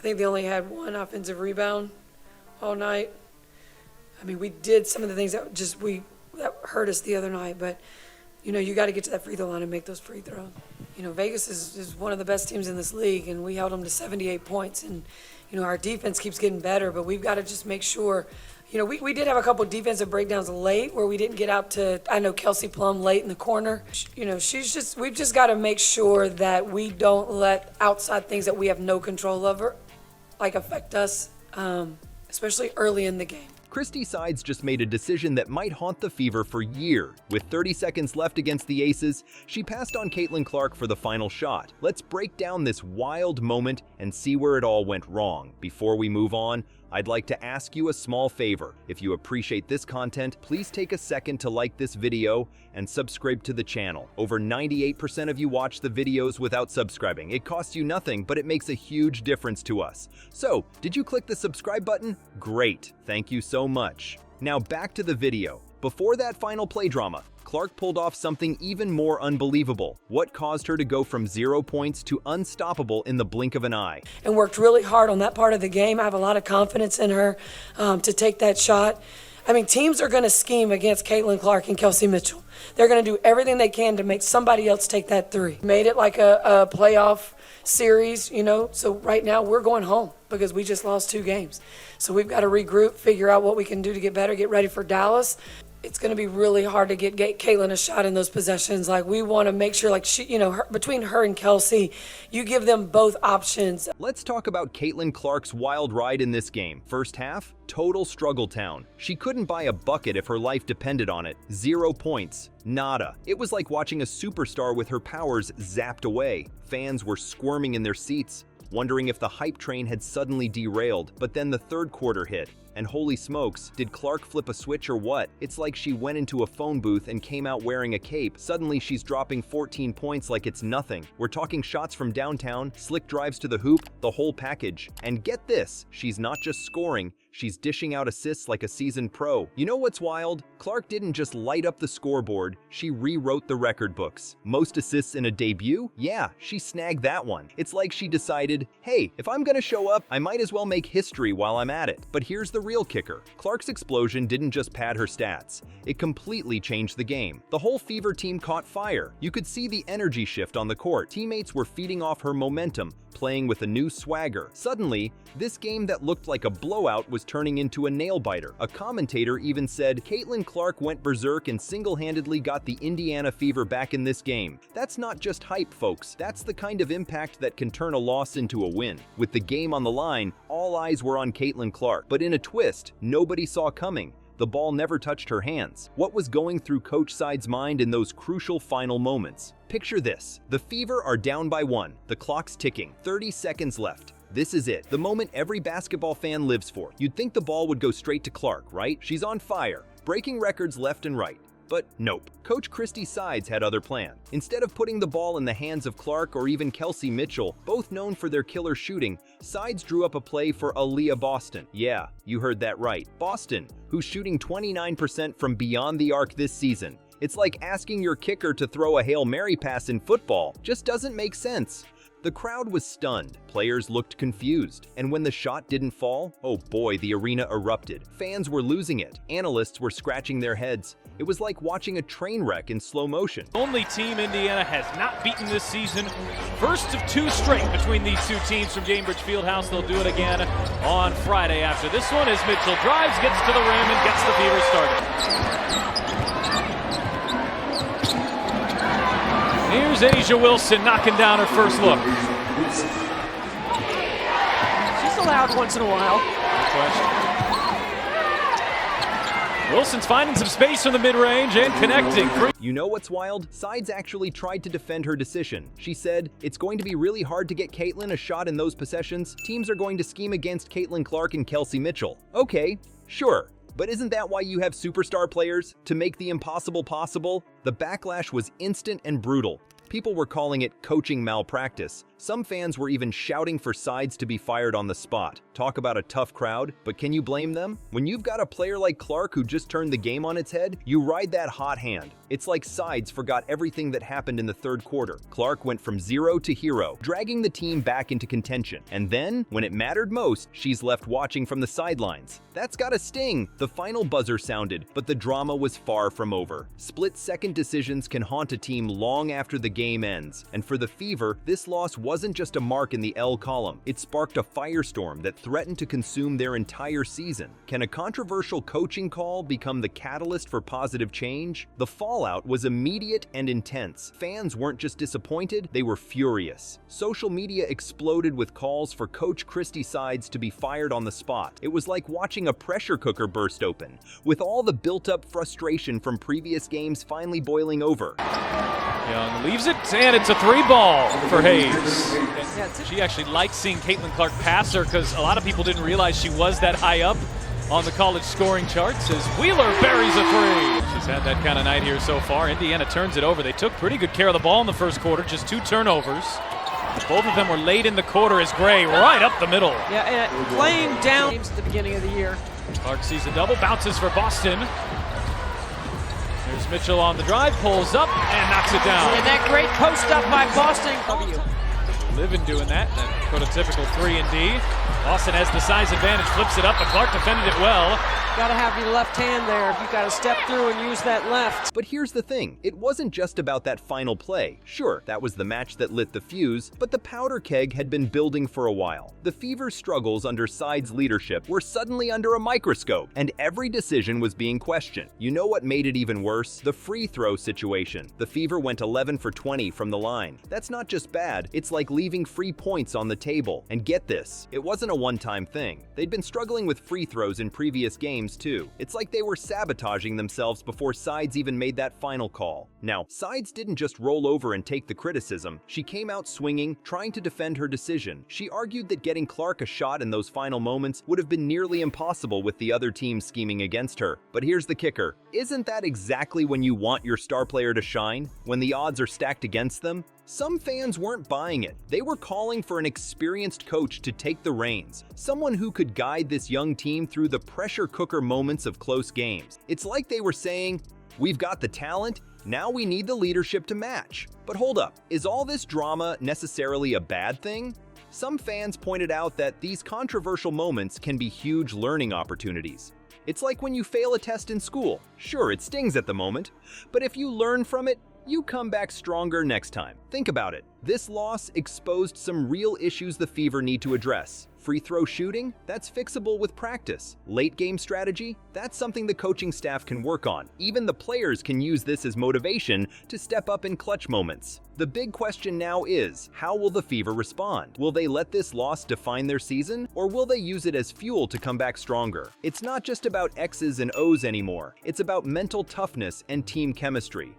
think they only had one offensive rebound all night. I mean, we did some of the things that that hurt us the other night, but, you know, you got to get to that free throw line and make those free throws. You know, Vegas is one of the best teams in this league, and we held them to 78 points. And, you know, our defense keeps getting better, but we've got to just make sure. You know, we did have a couple of defensive breakdowns late where we didn't get out to, I know, Kelsey Plum late in the corner. You know, we've just got to make sure that we don't let outside things that we have no control over, like, affect us, especially early in the game. Christy Sides just made a decision that might haunt the Fever for years. With 30 seconds left against the Aces, she passed on Caitlin Clark for the final shot. Let's break down this wild moment and see where it all went wrong. Before we move on, I'd like to ask you a small favor. If you appreciate this content, please take a second to like this video and subscribe to the channel. Over 98% of you watch the videos without subscribing. It costs you nothing, but it makes a huge difference to us. So, did you click the subscribe button? Great, thank you so much. Now back to the video. Before that final play drama, Clark pulled off something even more unbelievable. What caused her to go from 0 points to unstoppable in the blink of an eye? And worked really hard on that part of the game. I have a lot of confidence in her to take that shot. I mean, teams are going to scheme against Caitlin Clark and Kelsey Mitchell. They're going to do everything they can to make somebody else take that three. Made it like a playoff series, you know, so right now we're going home because we just lost 2 games. So we've got to regroup, figure out what we can do to get better, get ready for Dallas. It's going to be really hard to get Caitlin a shot in those possessions. Like, we want to make sure, like, she, you know, between her and Kelsey, you give them both options. Let's talk about Caitlin Clark's wild ride in this game. First half, total struggle town. She couldn't buy a bucket if her life depended on it. 0 points. Nada. It was like watching a superstar with her powers zapped away. Fans were squirming in their seats, wondering if the hype train had suddenly derailed. But then the third quarter hit. And holy smokes, did Clark flip a switch or what? It's like she went into a phone booth and came out wearing a cape. Suddenly she's dropping 14 points like it's nothing. We're talking shots from downtown, slick drives to the hoop, the whole package. And get this, she's not just scoring, she's dishing out assists like a seasoned pro. You know what's wild? Clark didn't just light up the scoreboard, she rewrote the record books. Most assists in a debut? Yeah, she snagged that one. It's like she decided, hey, if I'm gonna show up, I might as well make history while I'm at it. But here's the real kicker. Clark's explosion didn't just pad her stats. It completely changed the game. The whole Fever team caught fire. You could see the energy shift on the court. Teammates were feeding off her momentum, playing with a new swagger. Suddenly, this game that looked like a blowout was turning into a nail-biter. A commentator even said, Caitlin Clark went berserk and single-handedly got the Indiana Fever back in this game. That's not just hype, folks. That's the kind of impact that can turn a loss into a win. With the game on the line, all eyes were on Caitlin Clark. But in a twist nobody saw coming, the ball never touched her hands. What was going through Coach Side's mind in those crucial final moments? Picture this. The Fever are down by 1. The clock's ticking. 30 seconds left. This is it. The moment every basketball fan lives for. You'd think the ball would go straight to Clark, right? She's on fire, breaking records left and right. But nope. Coach Christy Sides had other plans. Instead of putting the ball in the hands of Clark or even Kelsey Mitchell, both known for their killer shooting, Sides drew up a play for Aaliyah Boston. Yeah, you heard that right. Boston, who's shooting 29% from beyond the arc this season. It's like asking your kicker to throw a Hail Mary pass in football. Just doesn't make sense. The crowd was stunned, players looked confused, and when the shot didn't fall, oh boy, the arena erupted. Fans were losing it, analysts were scratching their heads. It was like watching a train wreck in slow motion. Only team Indiana has not beaten this season. First of 2 straight between these 2 teams from Gainbridge Fieldhouse. They'll do it again on Friday after this one as Mitchell drives, gets to the rim, and gets the Fever started. Here's Asia Wilson knocking down her first look. She's allowed once in a while. No question. Wilson's finding some space from the mid-range and connecting. You know what's wild? Sides actually tried to defend her decision. She said, it's going to be really hard to get Caitlin a shot in those possessions. Teams are going to scheme against Caitlin Clark and Kelsey Mitchell. Okay, sure. But isn't that why you have superstar players? To make the impossible possible? The backlash was instant and brutal. People were calling it coaching malpractice. Some fans were even shouting for sides to be fired on the spot. Talk about a tough crowd, but can you blame them? When you've got a player like Clark who just turned the game on its head, you ride that hot hand. It's like sides forgot everything that happened in the third quarter. Clark went from zero to hero, dragging the team back into contention. And then, when it mattered most, she's left watching from the sidelines. That's gotta sting. The final buzzer sounded, but the drama was far from over. Split-second decisions can haunt a team long after the game ends. And for the Fever, this loss wasn't just a mark in the L column. It sparked a firestorm that threatened to consume their entire season. Can a controversial coaching call become the catalyst for positive change? The fallout was immediate and intense. Fans weren't just disappointed, they were furious. Social media exploded with calls for Coach Christie sides to be fired on the spot. It was like watching a pressure cooker burst open, with all the built-up frustration from previous games finally boiling over. Young leaves it, and it's a 3-ball for Hayes. She actually liked seeing Caitlin Clark pass her because a lot of people didn't realize she was that high up on the college scoring charts as Wheeler buries a 3. She's had that kind of night here so far. Indiana turns it over. They took pretty good care of the ball in the first quarter, just 2 turnovers. Both of them were late in the quarter as Gray right up the middle. Yeah, and playing down games at the beginning of the year. Clark sees a double, bounces for Boston. There's Mitchell on the drive, pulls up, and knocks it down. And that great post up by Boston. Living doing that prototypical 3-and-D. Boston has the size advantage, flips it up, but Clark defended it well. Got to have your left hand there. You got to step through and use that left. But here's the thing, it wasn't just about that final play. Sure, that was the match that lit the fuse, but the powder keg had been building for a while. The Fever's struggles under sides leadership were suddenly under a microscope, and every decision was being questioned. You know what made it even worse? The free throw situation. The Fever went 11 for 20 from the line. That's not just bad, it's like leaving free points on the table. And get this, it wasn't a one-time thing. They'd been struggling with free throws in previous games too. It's like they were sabotaging themselves before Sides even made that final call. Now, Sides didn't just roll over and take the criticism. She came out swinging, trying to defend her decision. She argued that getting Clark a shot in those final moments would have been nearly impossible with the other team scheming against her. But here's the kicker. Isn't that exactly when you want your star player to shine? When the odds are stacked against them? Some fans weren't buying it. They were calling for an experienced coach to take the reins, someone who could guide this young team through the pressure cooker moments of close games. It's like they were saying, we've got the talent, now we need the leadership to match. But hold up, is all this drama necessarily a bad thing? Some fans pointed out that these controversial moments can be huge learning opportunities. It's like when you fail a test in school. Sure, it stings at the moment, but if you learn from it, you come back stronger next time. Think about it. This loss exposed some real issues the Fever need to address. Free throw shooting? That's fixable with practice. Late game strategy? That's something the coaching staff can work on. Even the players can use this as motivation to step up in clutch moments. The big question now is, how will the Fever respond? Will they let this loss define their season, or will they use it as fuel to come back stronger? It's not just about X's and O's anymore. It's about mental toughness and team chemistry.